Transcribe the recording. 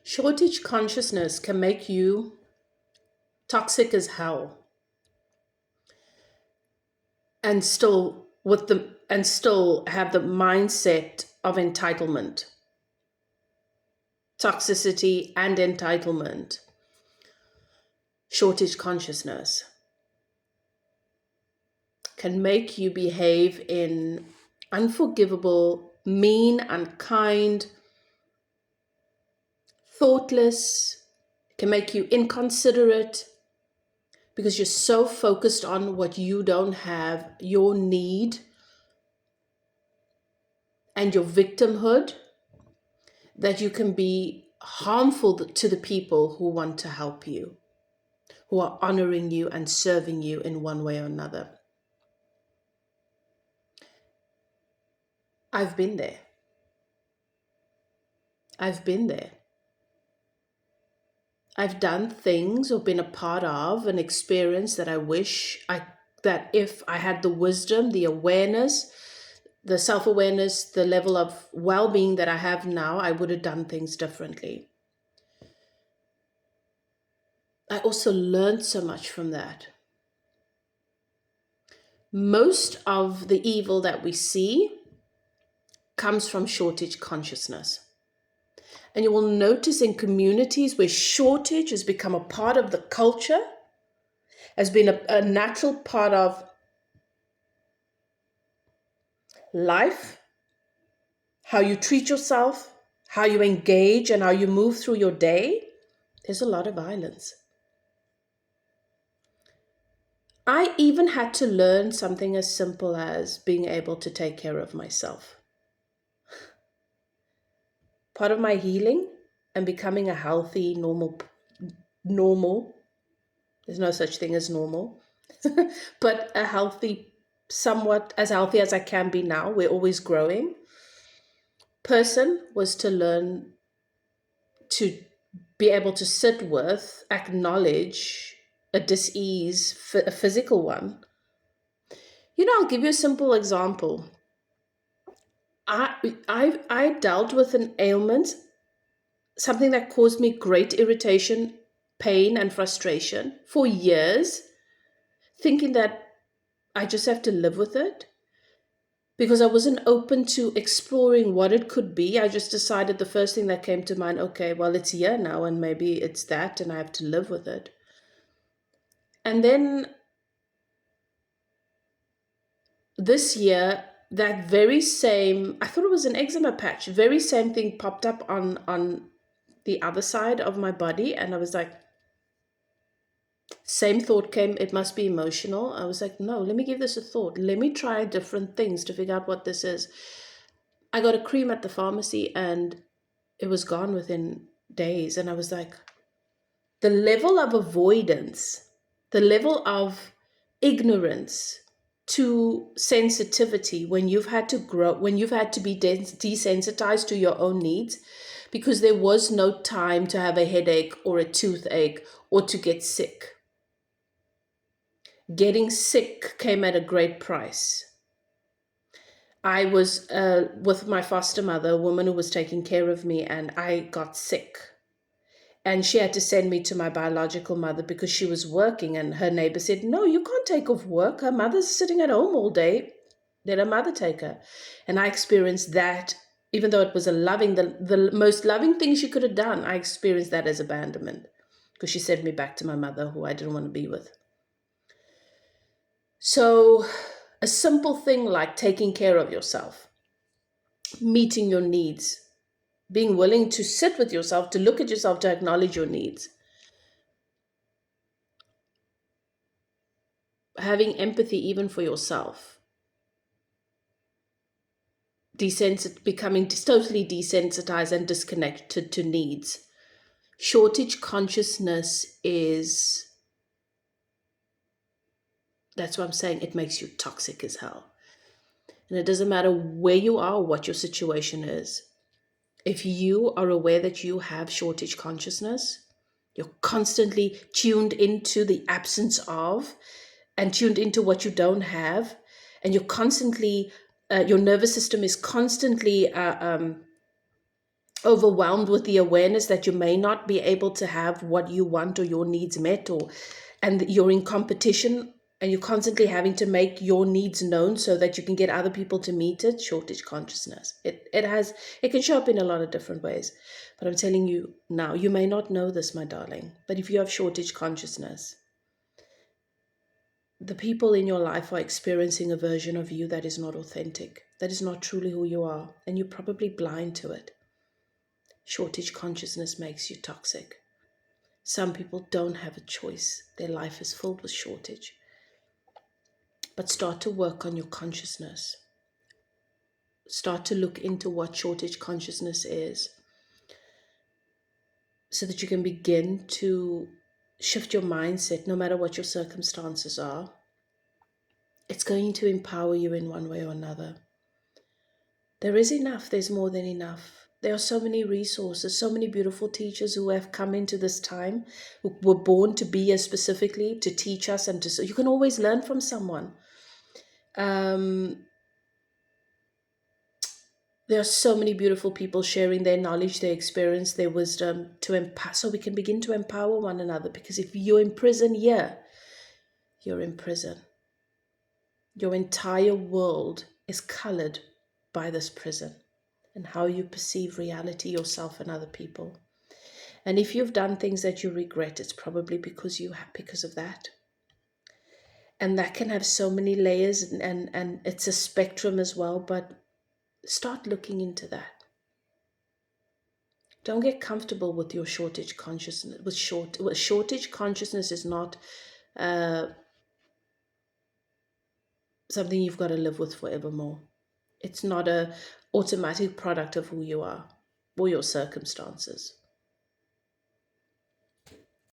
Shortage consciousness can make you toxic as hell and still have the mindset of entitlement, toxicity and entitlement. Shortage consciousness can make you behave in unforgivable, mean, unkind, thoughtless, can make you inconsiderate because you're so focused on what you don't have, your need, and your victimhood, that you can be harmful to the people who want to help you, who are honoring you and serving you in one way or another. I've been there. I've been there. I've done things or been a part of an experience that I wish that if I had the wisdom, the awareness, the self-awareness, the level of well-being that I have now, I would have done things differently. I also learned so much from that. Most of the evil that we see comes from shortage consciousness. And you will notice in communities where shortage has become a part of the culture, has been a natural part of life, how you treat yourself, how you engage, and how you move through your day, there's a lot of violence. I even had to learn something as simple as being able to take care of myself. Part of my healing and becoming a healthy, normal, there's no such thing as normal, but a healthy, somewhat as healthy as I can be now, we're always growing, person was to learn to be able to sit with, acknowledge a dis-ease, a physical one. I'll give you a simple example. I dealt with an ailment, something that caused me great irritation, pain, and frustration for years, thinking that I just have to live with it because I wasn't open to exploring what it could be. I just decided the first thing that came to mind, okay, well, it's here now and maybe it's that and I have to live with it. And then this year, that very same, I thought it was an eczema patch, very same thing popped up on the other side of my body. And I was like, same thought came, it must be emotional. I was like, no, let me give this a thought. Let me try different things to figure out what this is. I got a cream at the pharmacy and it was gone within days. And I was like, the level of avoidance, the level of ignorance to sensitivity when you've had to grow, when you've had to be desensitized to your own needs, because there was no time to have a headache or a toothache or to get sick. Getting sick came at a great price. I was with my foster mother, a woman who was taking care of me, and I got sick. And she had to send me to my biological mother because she was working, and her neighbor said, no, you can't take off work. Her mother's sitting at home all day. Let her mother take her. And I experienced that, even though it was the most loving thing she could have done, I experienced that as abandonment because she sent me back to my mother, who I didn't want to be with. So a simple thing like taking care of yourself, meeting your needs, being willing to sit with yourself, to look at yourself, to acknowledge your needs, having empathy even for yourself, becoming totally desensitized and disconnected to needs. Shortage consciousness that's what I'm saying, it makes you toxic as hell. And it doesn't matter where you are or what your situation is. If you are aware that you have shortage consciousness, you're constantly tuned into the absence of and tuned into what you don't have, and you're constantly, your nervous system is constantly overwhelmed with the awareness that you may not be able to have what you want or your needs met, or and you're in competition and you're constantly having to make your needs known so that you can get other people to meet it. Shortage consciousness, it can show up in a lot of different ways, but I'm telling you now, you may not know this, my darling, but if you have shortage consciousness, the people in your life are experiencing a version of you that is not authentic, that is not truly who you are, and you're probably blind to it. Shortage consciousness makes you toxic. Some people don't have a choice. Their life is filled with shortage. But start to work on your consciousness. Start to look into what shortage consciousness is so that you can begin to shift your mindset no matter what your circumstances are. It's going to empower you in one way or another. There is enough. There's more than enough. There are so many resources, so many beautiful teachers who have come into this time, who were born to be here specifically to teach us, and to, so you can always learn from someone. There are so many beautiful people sharing their knowledge, their experience, their wisdom to empower, so we can begin to empower one another. Because if you're in prison here, you're in prison. Your entire world is colored by this prison and how you perceive reality, yourself, and other people. And if you've done things that you regret, it's probably because of that. And that can have so many layers, and it's a spectrum as well, but start looking into that. Don't get comfortable with your shortage consciousness. Shortage consciousness is not something you've got to live with forevermore. It's not a automatic product of who you are or your circumstances.